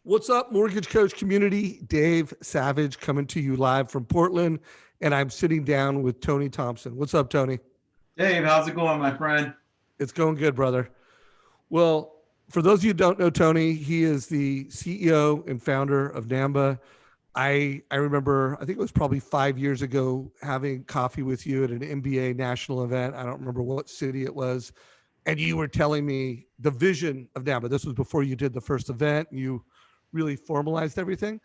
What's up, Mortgage Coach community? Dave Savage coming to you live from Portland, and I'm sitting down with Tony Thompson. What's up, Tony? Dave, how's it going, my friend? It's going good, brother. Well, for those of you who don't know Tony, he is the CEO and founder of NAMBA. I remember, I think it was probably 5 years ago, having coffee with you at an MBA national event. I don't remember what city it was. And you were telling me the vision of NAMBA. This was before you did the first event. And you really formalized everything.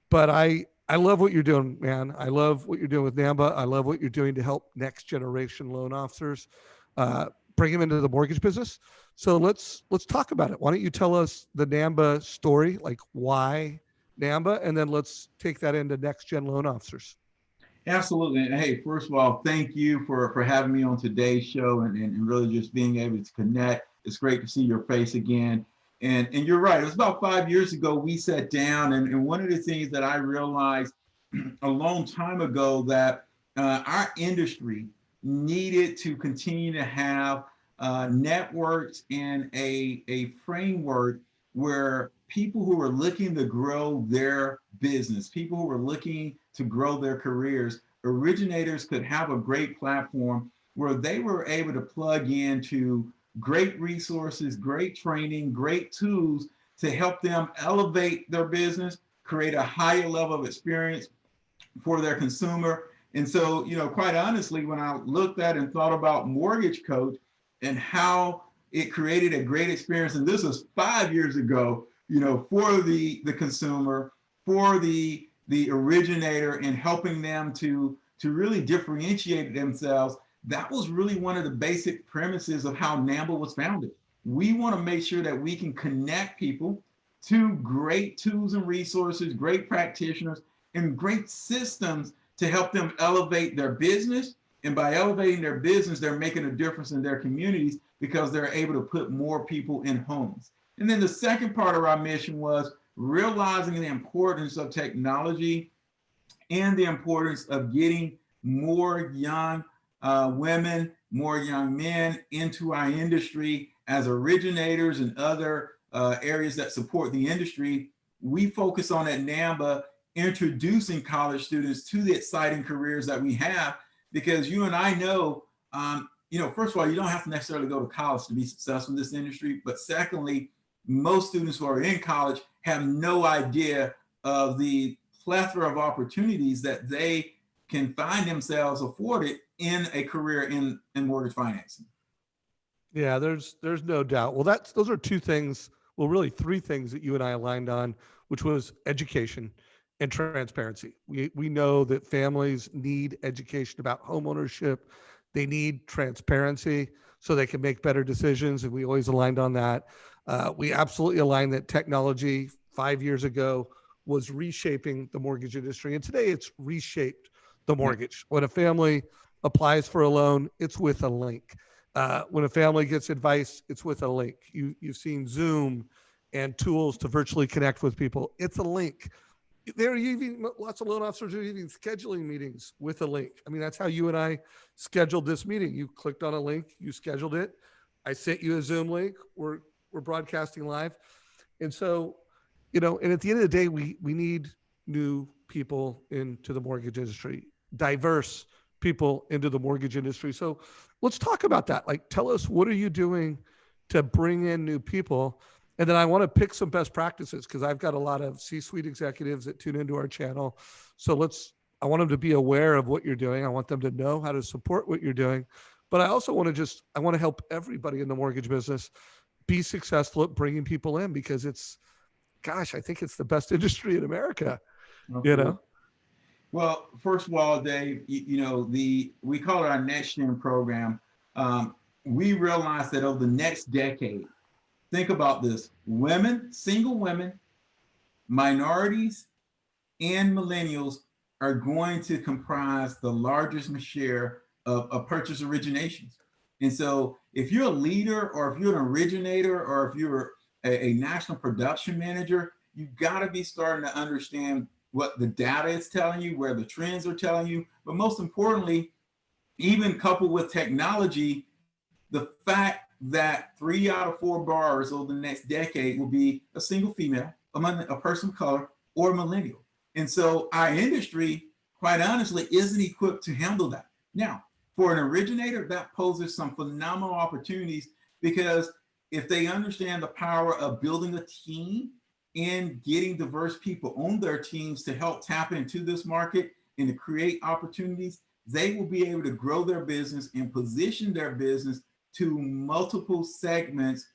But I love what you're doing, man. I love what you're doing with NAMBA. I love what you're doing to help next generation loan officers bring them into the mortgage business. So let's talk about it. Why don't you tell us the NAMBA story, like why NAMBA, and then let's take that into next gen loan officers. Absolutely. And hey, first of all, thank you for having me on today's show and really just being able to connect. It's great to see your face again. And you're right. It was about 5 years ago we sat down, and one of the things that I realized a long time ago that our industry needed to continue to have networks and a framework where people who are looking to grow their business, people who are looking to grow their careers, originators could have a great platform where they were able to plug into great resources, great training, great tools to help them elevate their business, create a higher level of experience for their consumer. And so, quite honestly, when I looked at and thought about Mortgage Coach and how it created a great experience, and this was 5 years ago, for the consumer, for the originator, and helping them to really differentiate themselves. That was really one of the basic premises of how NAMBA was founded. We want to make sure that we can connect people to great tools and resources, great practitioners, and great systems to help them elevate their business. And by elevating their business, they're making a difference in their communities because they're able to put more people in homes. And then the second part of our mission was realizing the importance of technology and the importance of getting more young women, more young men into our industry as originators and other areas that support the industry. We focus on at NAMBA introducing college students to the exciting careers that we have, because you and I know, first of all, you don't have to necessarily go to college to be successful in this industry. But secondly, most students who are in college have no idea of the plethora of opportunities that they can find themselves afforded in a career in mortgage financing. Yeah, there's no doubt. Well, those are two things, well, really three things that you and I aligned on, which was education and transparency. We know that families need education about home ownership. They need transparency so they can make better decisions, and we always aligned on that. We absolutely aligned that technology 5 years ago was reshaping the mortgage industry, and today it's reshaped the mortgage. When a family applies for a loan, it's with a link. When a family gets advice, it's with a link. You've seen Zoom and tools to virtually connect with people. It's a link. There are even lots of loan officers are even scheduling meetings with a link. I mean, that's how you and I scheduled this meeting. You clicked on a link, you scheduled it. I sent you a Zoom link. We're broadcasting live. And so, and at the end of the day, we need new people into the mortgage industry, diverse people into the mortgage industry. So let's talk about that. Like, tell us, what are you doing to bring in new people? And then I want to pick some best practices, because I've got a lot of C-suite executives that tune into our channel. So I want them to be aware of what you're doing. I want them to know how to support what you're doing. But I also want to help everybody in the mortgage business be successful at bringing people in, because I think it's the best industry in America, Okay. Well, first of all, Dave, we call it our Next Gen program. We realized that over the next decade, think about this: women, single women, minorities, and millennials are going to comprise the largest share of purchase originations. And so if you're a leader, or if you're an originator, or if you're a national production manager, you've got to be starting to understand what the data is telling you, where the trends are telling you. But most importantly, even coupled with technology, the fact that 3 out of 4 borrowers over the next decade will be a single female, a person of color, or a millennial. And so our industry, quite honestly, isn't equipped to handle that. Now, for an originator, that poses some phenomenal opportunities because if they understand the power of building a team and getting diverse people on their teams to help tap into this market and to create opportunities, they will be able to grow their business and position their business to multiple segments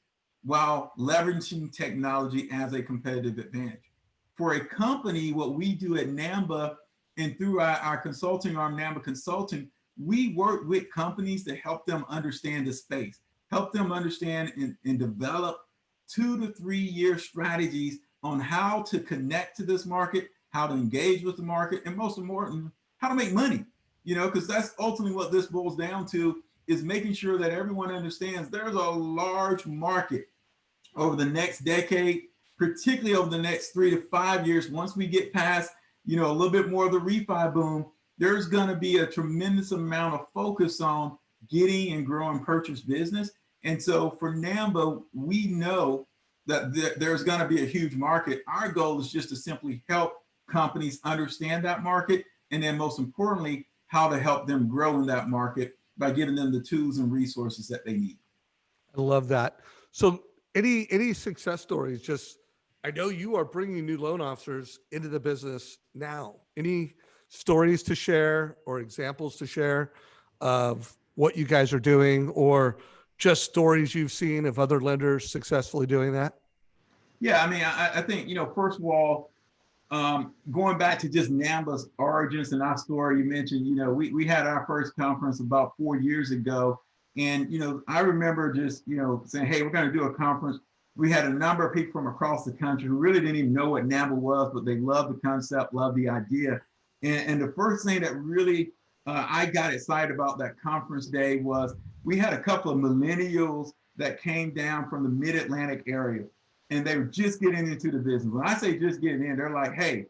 while leveraging technology as a competitive advantage. For a company, what we do at NAMBA and through our consulting arm, NAMBA Consulting, we work with companies to help them understand the space, help them understand and develop 2 to 3 year strategies on how to connect to this market, how to engage with the market, and most important, how to make money. Because that's ultimately what this boils down to, is making sure that everyone understands there's a large market over the next decade, particularly over the next 3 to 5 years. Once we get past, a little bit more of the refi boom, there's going to be a tremendous amount of focus on getting and growing purchase business. And so for NAMBA, we know that there's going to be a huge market. Our goal is just to simply help companies understand that market, and then most importantly, how to help them grow in that market by giving them the tools and resources that they need. I love that. So any success stories? Just, I know you are bringing new loan officers into the business now. Any stories to share or examples to share of what you guys are doing, or just stories you've seen of other lenders successfully doing that? Yeah, I mean, I think, first of all, going back to just NAMBA's origins and our story, you mentioned, we had our first conference about 4 years ago. And, I remember just, saying, hey, we're going to do a conference. We had a number of people from across the country who really didn't even know what NAMBA was, but they loved the concept, loved the idea. And the first thing that really I got excited about that conference day was we had a couple of millennials that came down from the mid-Atlantic area, and they were just getting into the business. When I say just getting in, they're like, hey,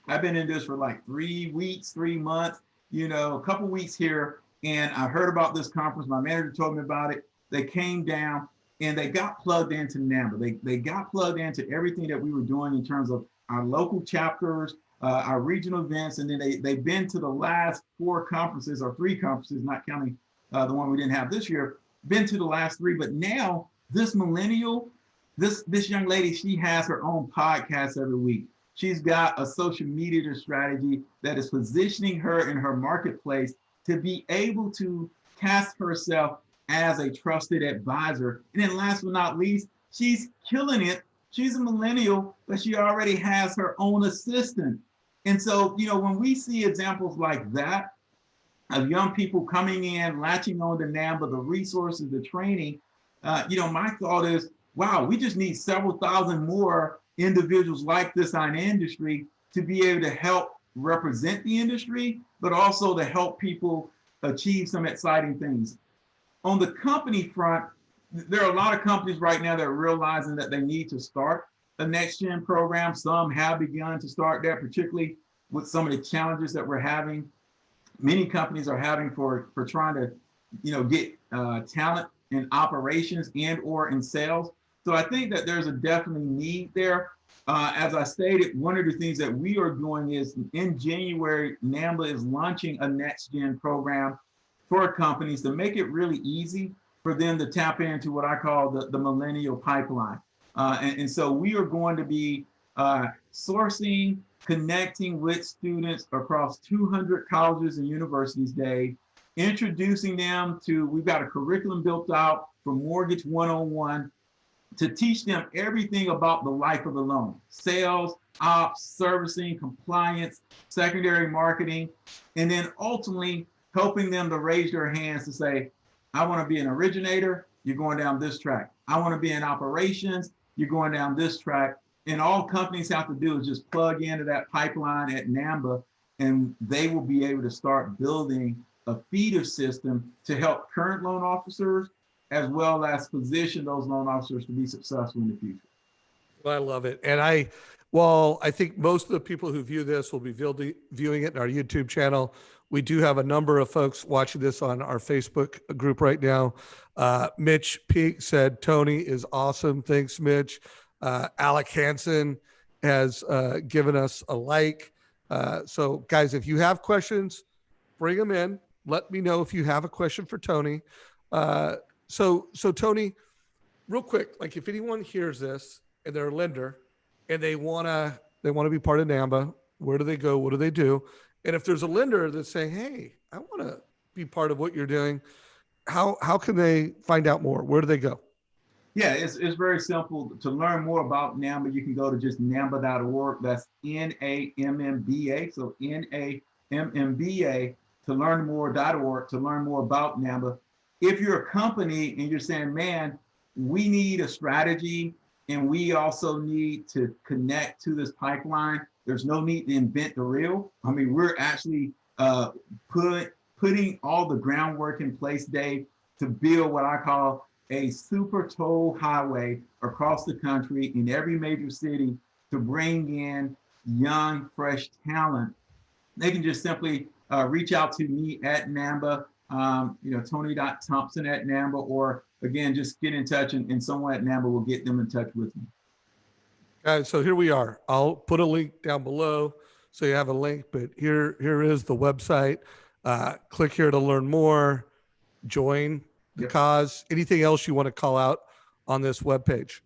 I've been in this for like 3 weeks, 3 months, a couple weeks here, and I heard about this conference. My manager told me about it. They came down and they got plugged into NAMBA. They got plugged into everything that we were doing in terms of our local chapters, our regional events, and then they've been to the last 4 conferences, or 3 conferences, not counting the one we didn't have this year, been to the last 3. But now this millennial, this young lady, she has her own podcast every week. She's got a social media strategy that is positioning her in her marketplace to be able to cast herself as a trusted advisor. And then last but not least, she's killing it. She's a millennial, but she already has her own assistant. And so, when we see examples like that of young people coming in, latching on to NAMBA, the resources, the training, my thought is, wow, we just need several thousand more individuals like this in industry to be able to help represent the industry, but also to help people achieve some exciting things. On the company front, there are a lot of companies right now that are realizing that they need to start a next gen program. Some have begun to start that, particularly with some of the challenges that we're having. Many companies are having for trying to, get talent in operations and or in sales. So I think that there's a definitely need there. As I stated, one of the things that we are doing is in January, NAMBA is launching a next gen program for companies to make it really easy for them to tap into what I call the millennial pipeline. And so we are going to be sourcing, connecting with students across 200 colleges and universities day, introducing them to, we've got a curriculum built out for Mortgage 101 to teach them everything about the life of the loan: sales, ops, servicing, compliance, secondary marketing, and then ultimately helping them to raise their hands to say, I want to be an originator, you're going down this track. I want to be in operations, you're going down this track. And all companies have to do is just plug into that pipeline at NAMBA, and they will be able to start building a feeder system to help current loan officers, as well as position those loan officers to be successful in the future. Well, I love it. And I think most of the people who view this will be viewing it in our YouTube channel. We do have a number of folks watching this on our Facebook group right now. Mitch Peak said, Tony is awesome. Thanks, Mitch. Alec Hansen has given us a like. So, guys, if you have questions, bring them in. Let me know if you have a question for Tony. So Tony, real quick, like if anyone hears this and they're a lender and they wanna be part of NAMBA, where do they go? What do they do? And if there's a lender that's saying, "Hey, I want to be part of what you're doing," how can they find out more? Where do they go? Yeah, it's very simple. To learn more about NAMBA, you can go to just namba.org. That's NAMMBA. So NAMMBA to learn more.org to learn more about NAMBA. If you're a company and you're saying, man, we need a strategy and we also need to connect to this pipeline, there's no need to invent the wheel. I mean, we're actually putting all the groundwork in place, Dave, to build what I call a super toll highway across the country in every major city to bring in young, fresh talent. They can just simply reach out to me at NAMBA, Tony.Thompson at NAMBA, or again, just get in touch and someone at NAMBA will get them in touch with me. Guys, so here we are. I'll put a link down below so you have a link, but here is the website. Click here to learn more, join the Yep. cause. Anything else you want to call out on this webpage?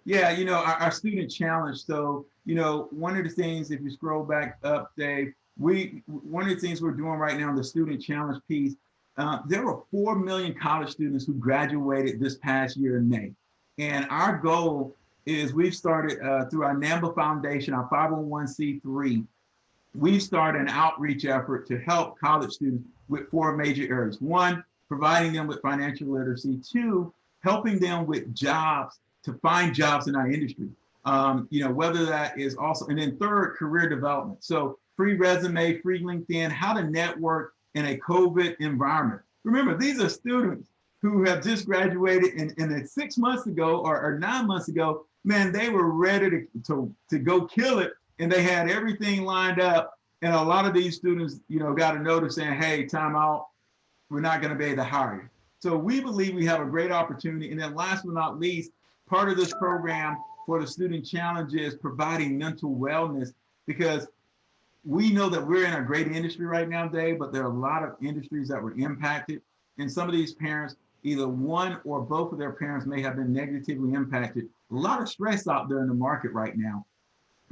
Yeah, our student challenge. So, one of the things, if you scroll back up, Dave, one of the things we're doing right now in the student challenge piece, there were 4 million college students who graduated this past year in May. And our goal is we've started through our NAMBA Foundation, our 501c3, we've started an outreach effort to help college students with 4 major areas. One, providing them with financial literacy. Two, helping them with jobs, to find jobs in our industry. Whether that is also, and then third, career development. So free resume, free LinkedIn, how to network in a COVID environment. Remember, these are students who have just graduated and 6 months ago or 9 months ago, man, they were ready to go kill it. And they had everything lined up. And a lot of these students, got a notice saying, hey, time out, we're not going to be able to hire you. So we believe we have a great opportunity. And then last but not least, part of this program for the student challenge is providing mental wellness, because we know that we're in a great industry right now, Dave, but there are a lot of industries that were impacted. And some of these parents, either one or both of their parents may have been negatively impacted. A lot of stress out there in the market right now.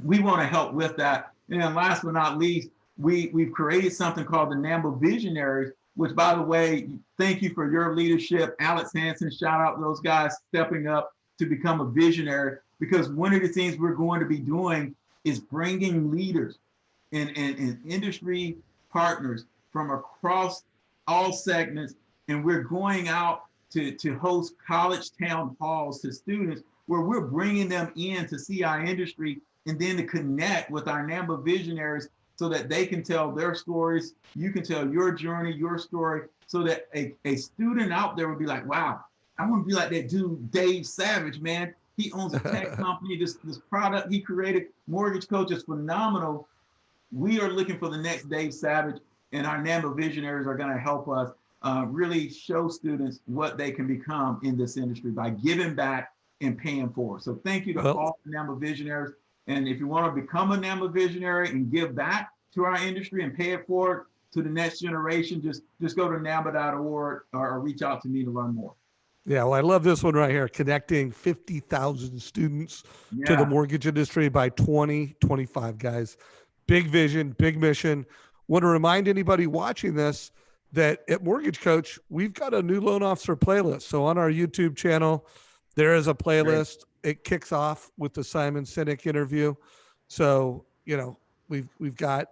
We want to help with that. And then last but not least, we've created something called the NAMBA Visionaries, which, by the way, thank you for your leadership. Alex Hansen, shout out those guys stepping up to become a visionary, because one of the things we're going to be doing is bringing leaders and industry partners from across all segments. And we're going out to host college town halls to students where we're bringing them in to see our industry and then to connect with our NAMBA visionaries so that they can tell their stories. You can tell your journey, your story, so that a student out there would be like, wow, I want to be like that dude, Dave Savage, man. He owns a tech company. This product he created, Mortgage Coach, is phenomenal. We are looking for the next Dave Savage, and our NAMBA visionaries are going to help us really show students what they can become in this industry by giving back and paying for. So thank you to all the NAMBA visionaries. And if you want to become a NAMBA visionary and give back to our industry and pay it forward to the next generation, just go to namba.org or reach out to me to learn more. Yeah, well, I love this one right here, connecting 50,000 students to the mortgage industry by 2025, guys. Big vision, big mission. Want to remind anybody watching this that at Mortgage Coach, we've got a new loan officer playlist. So on our YouTube channel, there is a playlist. It kicks off with the Simon Sinek interview. So, we've got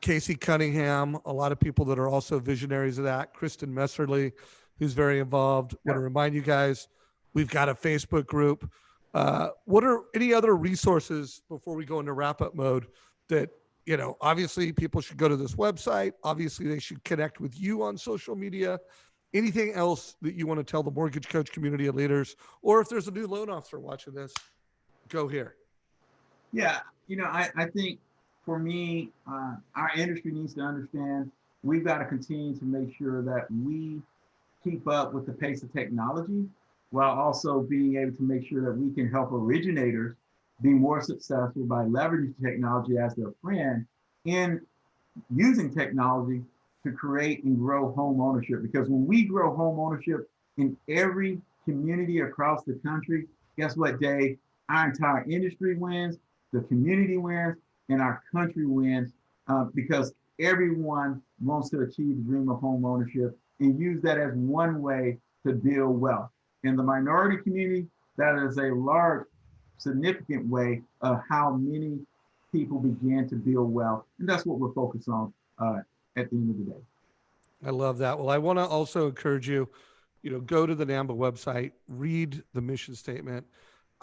Casey Cunningham, a lot of people that are also visionaries of that. Kristen Messerly, who's very involved. Want to remind you guys, we've got a Facebook group. What are any other resources before we go into wrap up mode that, obviously people should go to this website. Obviously they should connect with you on social media. Anything else that you want to tell the Mortgage Coach community of leaders, or if there's a new loan officer watching this, go here. Yeah. I think for me, our industry needs to understand we've got to continue to make sure that we keep up with the pace of technology while also being able to make sure that we can help originators be more successful by leveraging technology as their friend and using technology to create and grow home ownership. Because when we grow home ownership in every community across the country, guess what, Dave? Our entire industry wins, the community wins, and our country wins because everyone wants to achieve the dream of home ownership and use that as one way to build wealth. In the minority community, that is a large, significant way of how many people begin to build wealth. And that's what we're focused on at the end of the day. I love that. Well, I want to also encourage you, go to the NAMBA website, read the mission statement.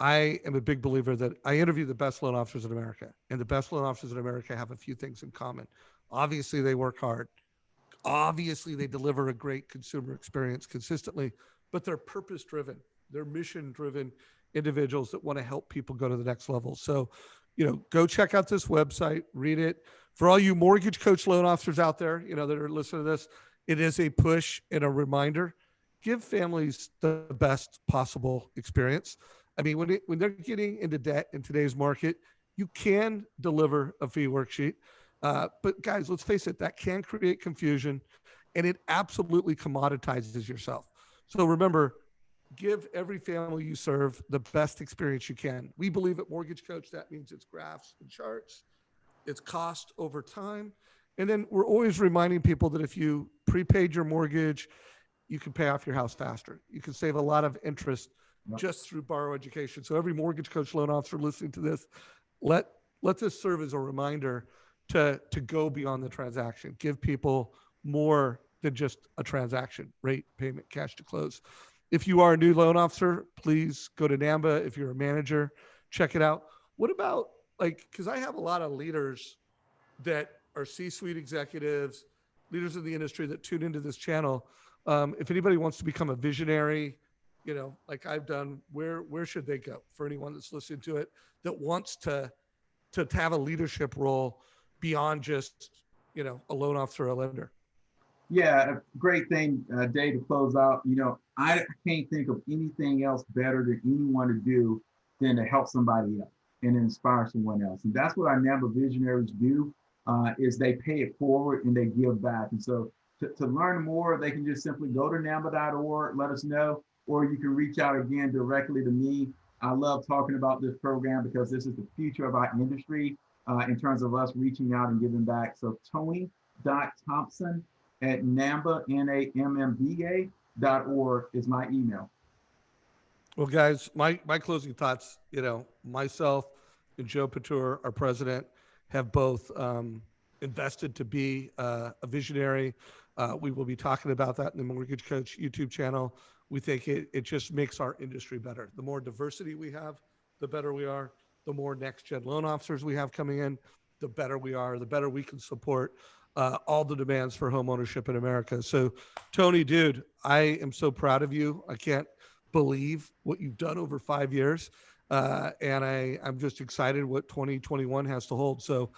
I am a big believer that I interview the best loan officers in America, and the best loan officers in America have a few things in common. Obviously, they work hard. Obviously, they deliver a great consumer experience consistently, but they're purpose driven. They're mission driven individuals that want to help people go to the next level. So, go check out this website, read it. For all you mortgage coach loan officers out there, that are listening to this, it is a push and a reminder. Give families the best possible experience. I mean, when they're getting into debt in today's market, you can deliver a fee worksheet. But guys, let's face it, that can create confusion and it absolutely commoditizes yourself. So remember, give every family you serve the best experience you can. We believe at Mortgage Coach, that means it's graphs and charts, it's cost over time. And then we're always reminding people that if you prepaid your mortgage, you can pay off your house faster. You can save a lot of interest just through Borrow Education. So every Mortgage Coach loan officer listening to this, let this serve as a reminder to go beyond the transaction. Give people more than just a transaction, rate, payment, cash to close. If you are a new loan officer, please go to NAMBA. If you're a manager, check it out. What about because I have a lot of leaders that are C-suite executives, leaders in the industry that tune into this channel. If anybody wants to become a visionary, like I've done, where should they go? For anyone that's listening to it that wants to have a leadership role beyond just, a loan officer or a lender. Yeah, a great thing, Dave, to close out. I can't think of anything else better than anyone to do than to help somebody else and inspire someone else. And that's what our NAMBA visionaries do, is they pay it forward and they give back. And so to learn more, they can just simply go to namba.org, let us know, or you can reach out again directly to me. I love talking about this program because this is the future of our industry in terms of us reaching out and giving back. So Tony.Thompson at NAMBA, NAMMBA.org is my email. Well, guys, my closing thoughts, myself and Joe Patur, our president, have both invested to be a visionary. We will be talking about that in the Mortgage Coach YouTube channel. We think it just makes our industry better. The more diversity we have, the better we are. The more next-gen loan officers we have coming in, the better we are, the better we can support all the demands for home ownership in America. So, Tony, dude, I am so proud of you. I can't believe what you've done over 5 years. And I'm just excited what 2021 has to hold. So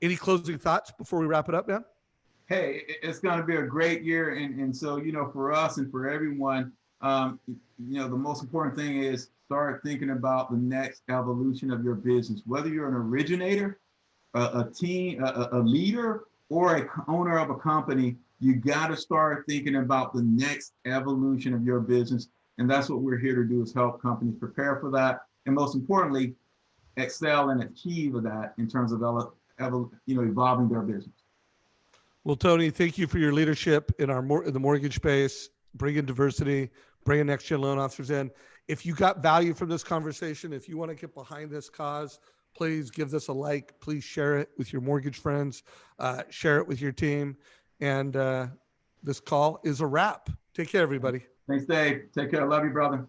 any closing thoughts before we wrap it up, man? Hey, it's going to be a great year. And so, for us and for everyone, the most important thing is start thinking about the next evolution of your business, whether you're an originator, a team, a leader, or an owner of a company. You got to start thinking about the next evolution of your business. And that's what we're here to do, is help companies prepare for that. And most importantly, excel and achieve that in terms of evolving their business. Well, Tony, thank you for your leadership in the mortgage space, bringing diversity, bringing next-gen loan officers in. If you got value from this conversation, if you want to get behind this cause, please give this a like. Please share it with your mortgage friends. Share it with your team. And this call is a wrap. Take care, everybody. Thanks, Dave. Take care. Love you, brother.